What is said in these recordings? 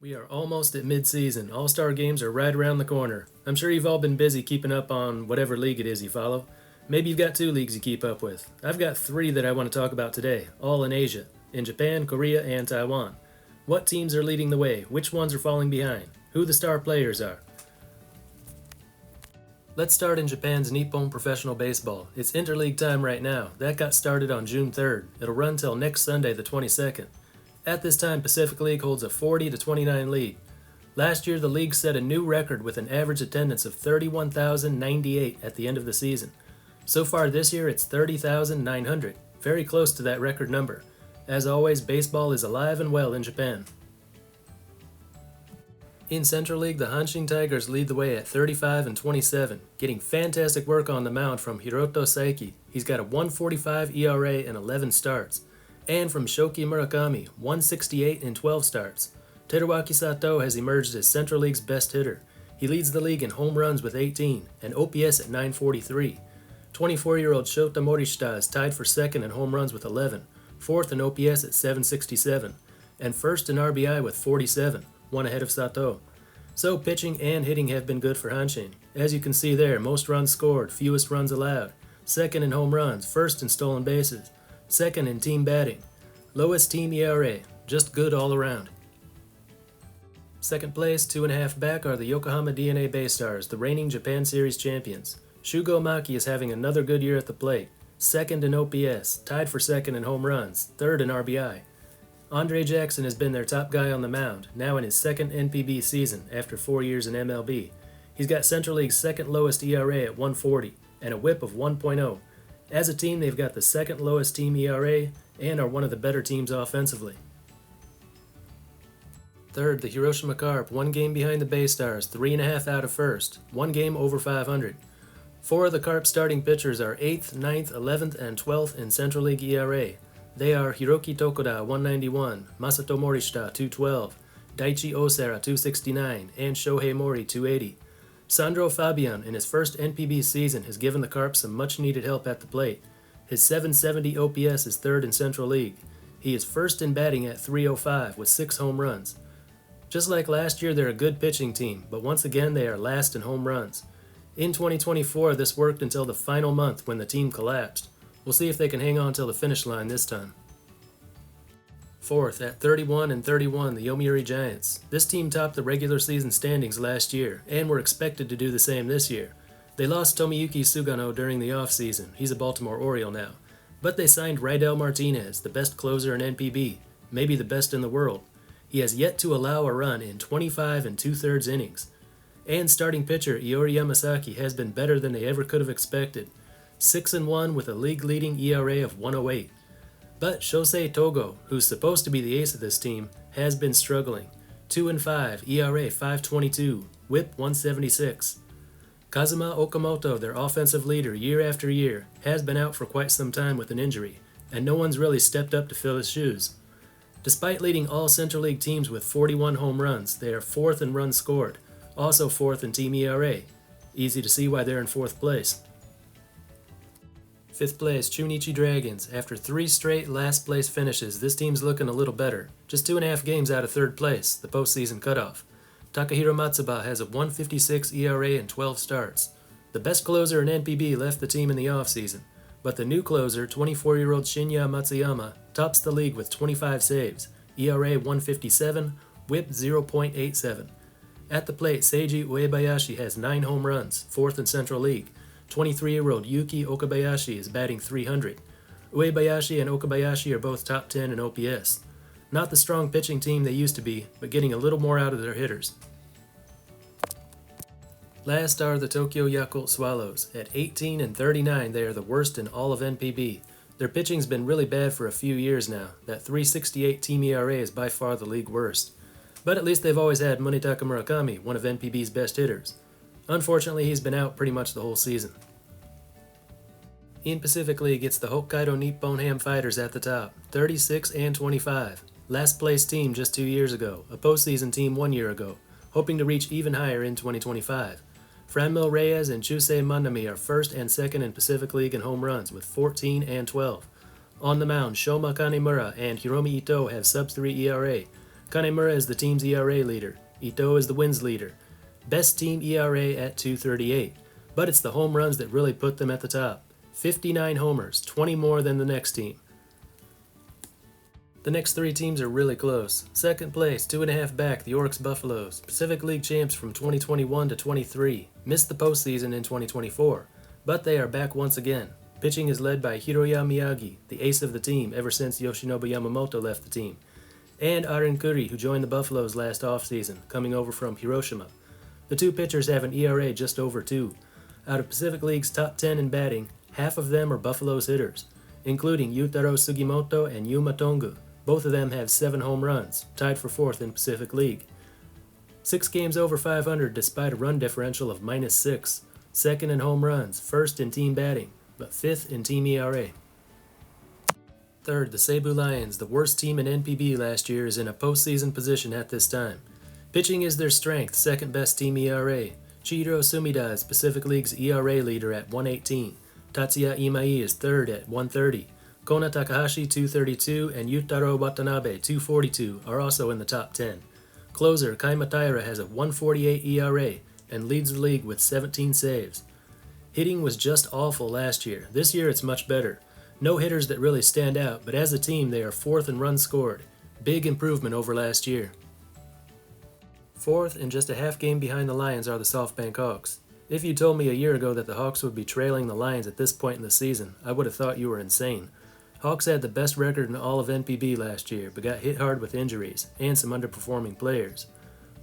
We are almost at mid-season. All-Star games are right around the corner. I'm sure you've all been busy keeping up on whatever league it is you follow. Maybe you've got two leagues you keep up with. I've got three that I want to talk about today, all in Asia, in Japan, Korea, and Taiwan. What teams are leading the way? Which ones are falling behind? Who the star players are? Let's start in Japan's Nippon Professional Baseball. It's interleague time right now. That got started on June 3rd. It'll run till next Sunday, the 22nd. At this time, Pacific League holds a 40-29 lead. Last year, the league set a new record with an average attendance of 31,098 at the end of the season. So far this year, it's 30,900, very close to that record number. As always, baseball is alive and well in Japan. In Central League, the Hanshin Tigers lead the way at 35-27, getting fantastic work on the mound from Hiroto Saiki. He's got a 1.45 ERA and 11 starts. And from Shoki Murakami, 168 in 12 starts. Teruaki Sato has emerged as Central League's best hitter. He leads the league in home runs with 18 and OPS at 943. 24-year-old Shota Morishita is tied for second in home runs with 11, fourth in OPS at 767, and first in RBI with 47, one ahead of Sato. So pitching and hitting have been good for Hanshin. As you can see there, most runs scored, fewest runs allowed, second in home runs, first in stolen bases, second in team batting, lowest team ERA, just good all around. Second place, 2.5 back, are the Yokohama DNA Baystars, the reigning Japan Series champions. Shugo Maki is having another good year at the plate, second in OPS, tied for second in home runs, third in RBI. Andre Jackson has been their top guy on the mound, now in his second NPB season after 4 years in MLB. He's got Central League's second lowest ERA at 140 and a whip of 1.0. As a team, they've got the second lowest team ERA and are one of the better teams offensively. Third, the Hiroshima Carp, 1 game behind the Baystars, 3.5 out of first, 1 game over 500. 4 of the Carp starting pitchers are 8th, 9th, 11th, and 12th in Central League ERA. They are Hiroki Tokoda, 191, Masato Morishita, 212, Daichi Osera, 269, and Shohei Mori, 280. Sandro Fabian, in his first NPB season, has given the Carp some much-needed help at the plate. His 770 OPS is third in Central League. He is first in batting at 305 with 6 home runs. Just like last year, they're a good pitching team, but once again they are last in home runs. In 2024, this worked until the final month when the team collapsed. We'll see if they can hang on till the finish line this time. Fourth, at 31-31, the Yomiuri Giants. This team topped the regular season standings last year, and were expected to do the same this year. They lost Tomiyuki Sugano during the offseason. He's a Baltimore Oriole now. But they signed Raidel Martinez, the best closer in NPB, maybe the best in the world. He has yet to allow a run in 25 2/3 innings. And starting pitcher Iori Yamasaki has been better than they ever could have expected. 6-1 with a league-leading ERA of 108. But Shosei Togo, who's supposed to be the ace of this team, has been struggling. 2-5, ERA 5.22, whip 176. Kazuma Okamoto, their offensive leader year after year, has been out for quite some time with an injury, and no one's really stepped up to fill his shoes. Despite leading all Central League teams with 41 home runs, they are 4th in runs scored, also 4th in team ERA. Easy to see why they're in 4th place. 5th place, Chunichi Dragons. After 3 straight last place finishes, this team's looking a little better. Just 2.5 games out of 3rd place, the postseason cutoff. Takahiro Matsuba has a 1.56 ERA and 12 starts. The best closer in NPB left the team in the offseason, but the new closer, 24-year-old Shinya Matsuyama, tops the league with 25 saves, ERA 1.57, whip 0.87. At the plate, Seiji Uebayashi has 9 home runs, 4th in Central League. 23-year-old Yuki Okabayashi is batting 300. Uebayashi and Okabayashi are both top 10 in OPS. Not the strong pitching team they used to be, but getting a little more out of their hitters. Last are the Tokyo Yakult Swallows. At 18-39, they are the worst in all of NPB. Their pitching's been really bad for a few years now. That 3.68 team ERA is by far the league worst. But at least they've always had Munetaka Murakami, one of NPB's best hitters. Unfortunately, he's been out pretty much the whole season. In Pacific League, it's the Hokkaido Nippon Ham Fighters at the top, 36-25. Last place team just 2 years ago, a postseason team 1 year ago, hoping to reach even higher in 2025. Franmil Reyes and Chusei Manami are 1st and 2nd in Pacific League in home runs with 14 and 12. On the mound, Shoma Kanemura and Hiromi Ito have sub-3 ERA. Kanemura is the team's ERA leader. Ito is the wins leader. Best team ERA at 2.38. But it's the home runs that really put them at the top. 59 homers, 20 more than the next team. The next three teams are really close. Second place, 2.5 back, the Oryx Buffaloes, Pacific League champs from 2021 to 23, missed the postseason in 2024, but they are back once again. Pitching is led by Hiroya Miyagi, the ace of the team ever since Yoshinobu Yamamoto left the team, and Aren Kuri, who joined the Buffaloes last offseason, coming over from Hiroshima. The two pitchers have an ERA just over 2. Out of Pacific League's top 10 in batting, half of them are Buffaloes hitters, including Yutaro Sugimoto and Yuma Tongu. Both of them have 7 home runs, tied for 4th in Pacific League. 6 games over 500 despite a run differential of -6. Second in home runs, first in team batting, but 5th in team ERA. Third, the Seibu Lions, the worst team in NPB last year, is in a postseason position at this time. Pitching is their strength, second best team ERA. Chihiro Sumida is Pacific League's ERA leader at 1.18. Tatsuya Imai is third at 1.30. Kona Takahashi 2.32 and Yutaro Watanabe 2.42 are also in the top 10. Closer Kaima Taira has a 1.48 ERA and leads the league with 17 saves. Hitting was just awful last year. This year it's much better. No hitters that really stand out, but as a team they are 4th in runs scored. Big improvement over last year. 4th and just a half game behind the Lions are the SoftBank Hawks. If you told me a year ago that the Hawks would be trailing the Lions at this point in the season, I would have thought you were insane. Hawks had the best record in all of NPB last year, but got hit hard with injuries and some underperforming players.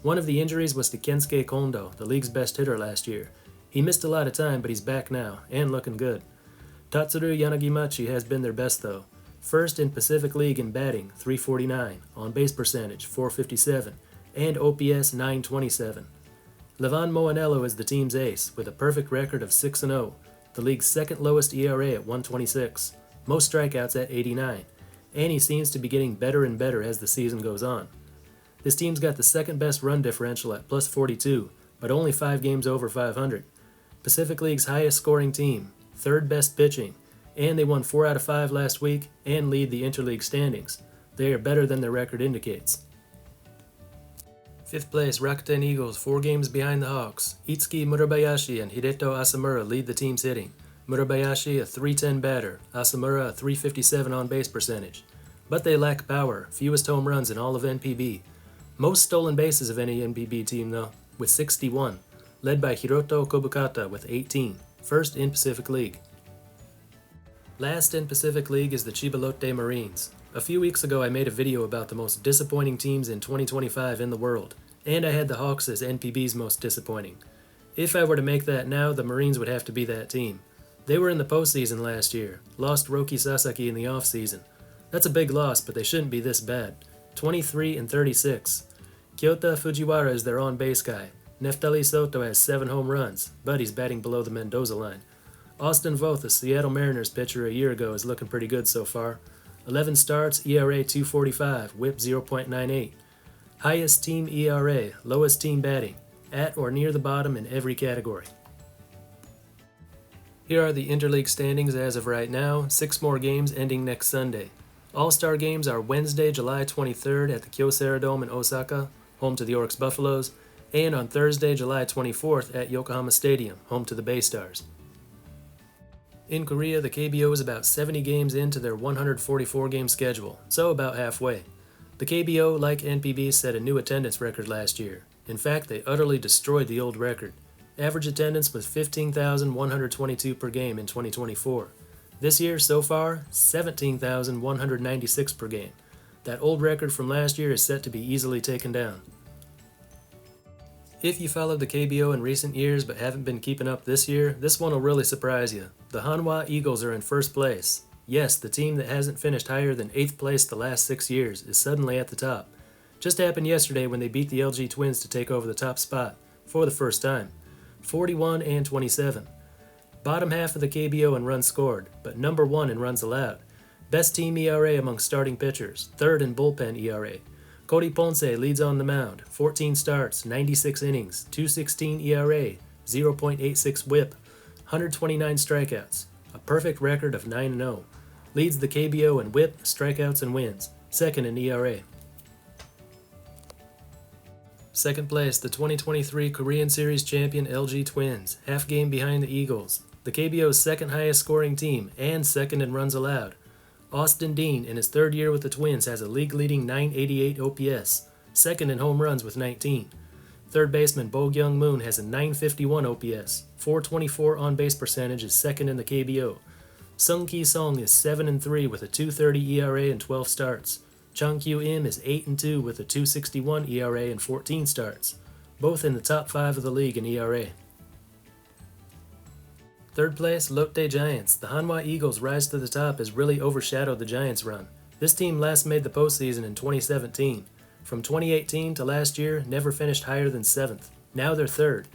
One of the injuries was to Kensuke Kondo, the league's best hitter last year. He missed a lot of time, but he's back now, and looking good. Tatsuru Yanagimachi has been their best though. First in Pacific League in batting, 349, on base percentage, 457, and OPS 927. Levan Moanello is the team's ace, with a perfect record of 6-0, the league's second lowest ERA at 126. Most strikeouts at 89, and he seems to be getting better and better as the season goes on. This team's got the second best run differential at +42, but only 5 games over 500. Pacific League's highest scoring team, third best pitching, and they won 4 out of 5 last week and lead the interleague standings. They are better than their record indicates. 5th place, Rakuten Eagles, 4 games behind the Hawks. Itsuki Murabayashi and Hideto Asamura lead the team's hitting. Murabayashi a .310 batter, Asamura a .357 on-base percentage. But they lack power, fewest home runs in all of NPB. Most stolen bases of any NPB team though, with 61, led by Hiroto Kobukata with 18, first in Pacific League. Last in Pacific League is the Chibalote Marines. A few weeks ago I made a video about the most disappointing teams in 2025 in the world, and I had the Hawks as NPB's most disappointing. If I were to make that now, the Marines would have to be that team. They were in the postseason last year, lost Roki Sasaki in the offseason. That's a big loss, but they shouldn't be this bad. 23-36. Kyota Fujiwara is their on-base guy. Neftali Soto has 7 home runs, but he's batting below the Mendoza line. Austin Voth, the Seattle Mariners pitcher a year ago, is looking pretty good so far. 11 starts, ERA 2.45, WHIP 0.98. Highest team ERA, lowest team batting, at or near the bottom in every category. Here are the interleague standings as of right now, 6 more games ending next Sunday. All-Star games are Wednesday, July 23rd at the Kyocera Dome in Osaka, home to the Oryx Buffaloes, and on Thursday, July 24th at Yokohama Stadium, home to the Bay Stars. In Korea, the KBO is about 70 games into their 144-game schedule, so about halfway. The KBO, like NPB, set a new attendance record last year. In fact, they utterly destroyed the old record. Average attendance was 15,122 per game in 2024. This year, so far, 17,196 per game. That old record from last year is set to be easily taken down. If you followed the KBO in recent years but haven't been keeping up this year, this one will really surprise you. The Hanwha Eagles are in first place. Yes, the team that hasn't finished higher than 8th place the last 6 years is suddenly at the top. Just happened yesterday when they beat the LG Twins to take over the top spot, for the first time. 41-27. Bottom half of the KBO in runs scored, but number 1 in runs allowed. Best team ERA among starting pitchers, third in bullpen ERA. Cody Ponce leads on the mound, 14 starts, 96 innings, 2.16 ERA, 0.86 WHIP, 129 strikeouts, a perfect record of 9-0. Leads the KBO in WHIP, strikeouts, and wins, second in ERA. Second place, the 2023 Korean Series champion LG Twins, half game behind the Eagles, the KBO's second highest scoring team and second in runs allowed. Austin Dean, in his third year with the Twins, has a league-leading 988 OPS, second in home runs with 19. Third baseman Bo Young Moon has a 951 OPS, 424 on-base percentage, is second in the KBO. Sung Ki Song is 7-3 with a 2.30 ERA and 12 starts. Chung Kyu Im is 8-2 with a 2.61 ERA and 14 starts, both in the top 5 of the league in ERA. Third place, Lotte Giants. The Hanwha Eagles' rise to the top has really overshadowed the Giants' run. This team last made the postseason in 2017. From 2018 to last year, never finished higher than 7th. Now they're third.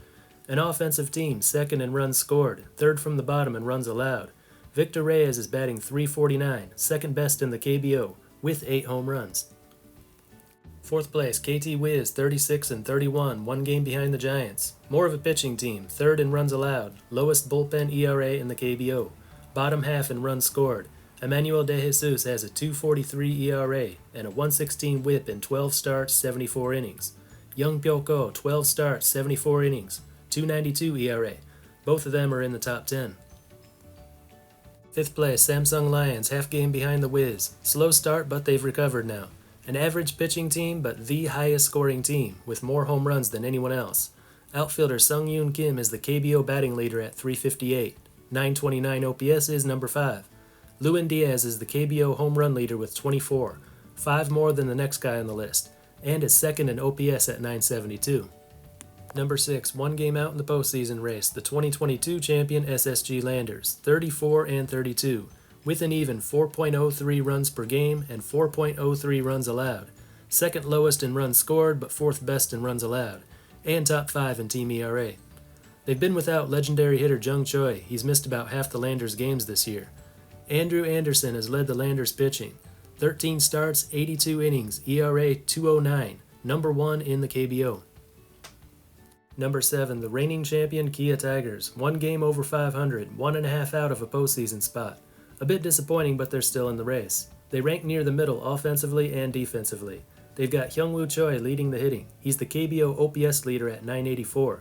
An offensive team, second in runs scored, third from the bottom in runs allowed. Victor Reyes is batting .349, second best in the KBO, with 8 home runs. Fourth place, KT Wiz, 36-31, one game behind the Giants. More of a pitching team, third in runs allowed, lowest bullpen ERA in the KBO, bottom half in runs scored. Emmanuel De Jesus has a 2.43 ERA and a 1.16 WHIP in 12 starts, 74 innings. Young Pyo-ko, 12 starts, 74 innings, 2.92 ERA. Both of them are in the top 10. Fifth place, Samsung Lions, half game behind the Wiz. Slow start, but they've recovered now. An average pitching team, but the highest scoring team, with more home runs than anyone else. Outfielder Sung Yoon Kim is the KBO batting leader at .358. 929 OPS is number 5. Lewin Diaz is the KBO home run leader with 24, 5 more than the next guy on the list, and is second in OPS at .972. Number 6, one game out in the postseason race, the 2022 champion SSG Landers, 34-32. With an even 4.03 runs per game and 4.03 runs allowed. Second lowest in runs scored, but fourth best in runs allowed, and top 5 in team ERA. They've been without legendary hitter Jung Choi. He's missed about half the Landers' games this year. Andrew Anderson has led the Landers pitching. 13 starts, 82 innings, ERA .209, number 1 in the KBO. Number 7, the reigning champion Kia Tigers, one game over 500, 1.5 out of a postseason spot. A bit disappointing, but they're still in the race. They rank near the middle offensively and defensively. They've got Hyungwoo Choi leading the hitting. He's the KBO OPS leader at .984,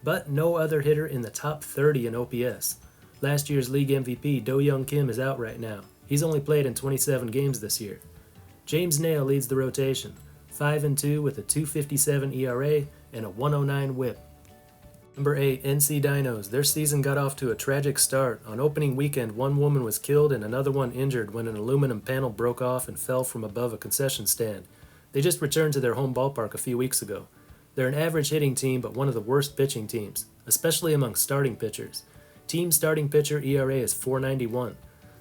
but no other hitter in the top 30 in OPS. Last year's league MVP Do Young Kim is out right now. He's only played in 27 games this year. James Nail leads the rotation, 5-2 with a 2.57 ERA and a 1.09 WHIP. Number 8, NC Dinos. Their season got off to a tragic start. On opening weekend, one woman was killed and another one injured when an aluminum panel broke off and fell from above a concession stand. They just returned to their home ballpark a few weeks ago. They're an average hitting team, but one of the worst pitching teams, especially among starting pitchers. Team starting pitcher ERA is .491.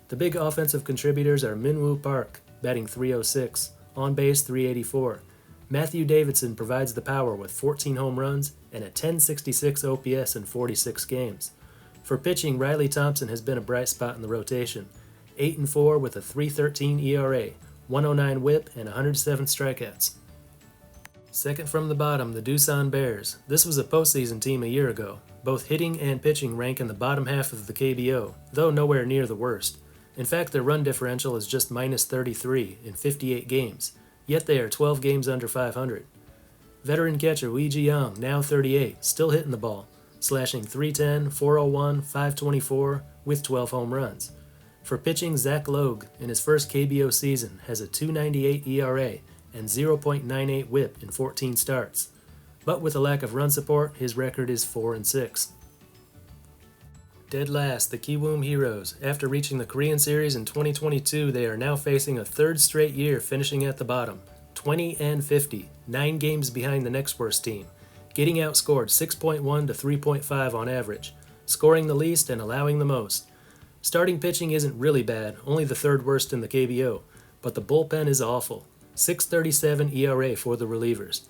The big offensive contributors are Minwoo Park, batting .306, on base .384. Matthew Davidson provides the power with 14 home runs and a 10.66 OPS in 46 games. For pitching, Riley Thompson has been a bright spot in the rotation, 8-4 with a 3.13 ERA, 1.09 WHIP, and 107 strikeouts. Second from the bottom, the Doosan Bears. This was a postseason team a year ago. Both hitting and pitching rank in the bottom half of the KBO, though nowhere near the worst. In fact, their run differential is just -33 in 58 games. Yet they are 12 games under 500. Veteran catcher Wee Ji-young, now 38, still hitting the ball, slashing .310, .401, .524 with 12 home runs. For pitching, Zach Logue, in his first KBO season, has a .298 ERA and 0.98 WHIP in 14 starts. But with a lack of run support, his record is 4-6. Dead last, the Kiwoom Heroes. After reaching the Korean Series in 2022, they are now facing a third straight year finishing at the bottom, 20-50, 9 games behind the next worst team, getting outscored 6.1 to 3.5 on average, scoring the least and allowing the most. Starting pitching isn't really bad, only the third worst in the KBO, but the bullpen is awful, 6.37 ERA for the relievers.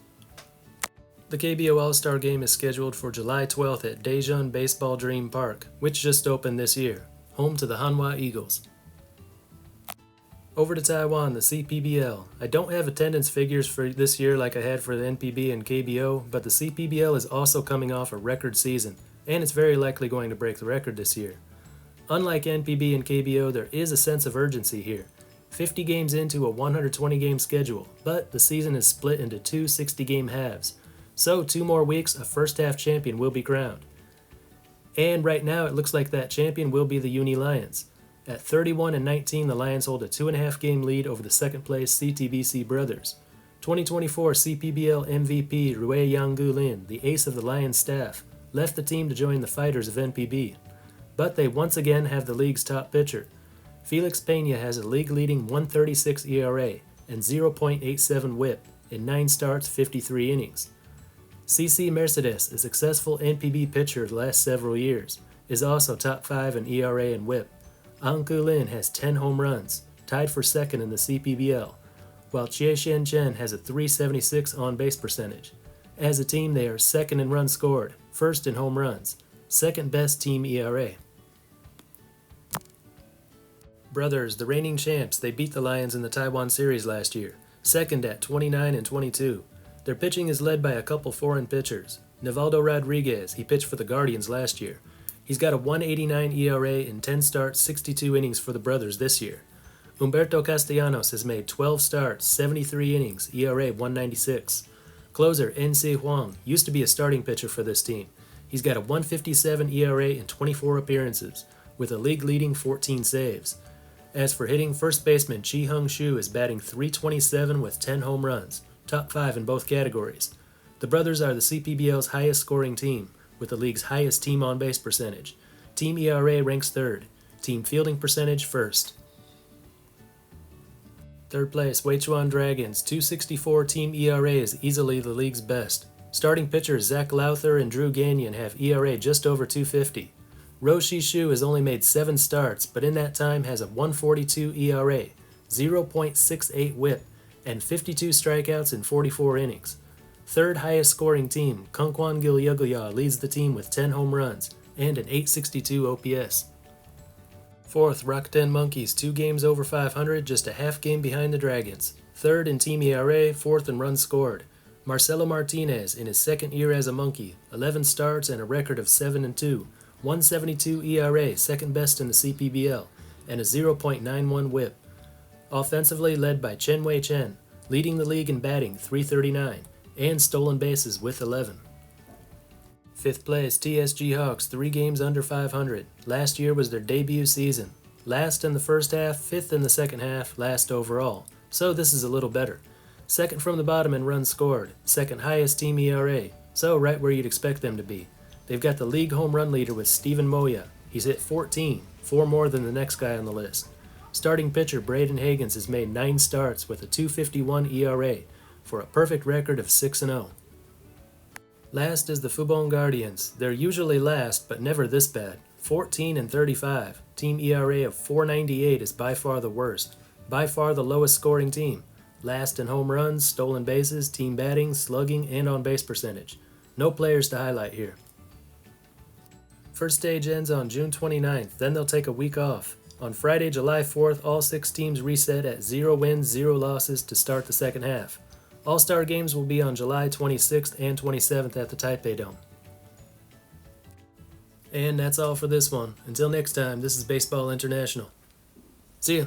The KBO All-Star Game is scheduled for July 12th at Daejeon Baseball Dream Park, which just opened this year, home to the Hanwha Eagles. Over to Taiwan, the CPBL. I don't have attendance figures for this year like I had for the NPB and KBO, but the CPBL is also coming off a record season, and it's very likely going to break the record this year. Unlike NPB and KBO, there is a sense of urgency here. 50 games into a 120-game schedule, but the season is split into two 60-game halves. So 2 more weeks, a first half champion will be crowned. And right now it looks like that champion will be the Uni Lions. At 31-19, the Lions hold a 2.5 game lead over the second place CTBC Brothers. 2024 CPBL MVP Rui Yanggulin, the ace of the Lions staff, left the team to join the Fighters of NPB. But they once again have the league's top pitcher. Felix Pena has a league-leading 1.36 ERA and 0.87 WHIP in 9 starts, 53 innings. CC Mercedes, a successful NPB pitcher the last several years, is also top 5 in ERA and WHIP. Yanggulin has 10 home runs, tied for second in the CPBL, while Chie Shen Chen has a .376 on-base percentage. As a team, they are second in runs scored, first in home runs, second best team ERA. Brothers, the reigning champs, they beat the Lions in the Taiwan Series last year, second at 29-22. Their pitching is led by a couple foreign pitchers. Nivaldo Rodriguez, he pitched for the Guardians last year. He's got a 1.89 ERA in 10 starts, 62 innings for the Brothers this year. Humberto Castellanos has made 12 starts, 73 innings, ERA 1.96. Closer N.C. Huang used to be a starting pitcher for this team. He's got a 1.57 ERA in 24 appearances, with a league-leading 14 saves. As for hitting, first baseman Chi Hung Shu is batting .327 with 10 home runs, top 5 in both categories. The Brothers are the CPBL's highest scoring team, with the league's highest team on-base percentage. Team ERA ranks 3rd, team fielding percentage 1st. 3rd place, Weichuan Dragons, 2.64 team ERA is easily the league's best. Starting pitchers Zach Lowther and Drew Gagnon have ERA just over 2.50. Roshi Shu has only made 7 starts, but in that time has a 1.42 ERA, 0.68 WHIP, and 52 strikeouts in 44 innings. 3rd highest scoring team, Kangkwan Gilyaguya, leads the team with 10 home runs and an .862 OPS. 4th, Rakuten Monkeys, 2 games over 500, just a half game behind the Dragons. 3rd in team ERA, 4th in runs scored. Marcelo Martinez, in his 2nd year as a Monkey, 11 starts and a record of 7-2, 1.72 ERA, 2nd best in the CPBL, and a 0.91 WHIP. Offensively led by Chen Wei Chen, leading the league in batting .339 and stolen bases with 11. 5th place, TSG Hawks, 3 games under 500. Last year was their debut season. Last in the first half, 5th in the second half, last overall. So this is a little better. 2nd from the bottom in runs scored, 2nd highest team ERA, so right where you'd expect them to be. They've got the league home run leader with Steven Moya. He's hit 14, 4 more than the next guy on the list. Starting pitcher Braden Higgins has made 9 starts with a 2.51 ERA for a perfect record of 6-0. Last is the Fubon Guardians. They're usually last, but never this bad. 14-35. Team ERA of 4.98 is by far the worst. By far the lowest scoring team. Last in home runs, stolen bases, team batting, slugging, and on-base percentage. No players to highlight here. First stage ends on June 29th, then they'll take a week off. On Friday, July 4th, all 6 teams reset at 0 wins, 0 losses to start the second half. All-Star games will be on July 26th and 27th at the Taipei Dome. And that's all for this one. Until next time, this is Baseball International. See ya!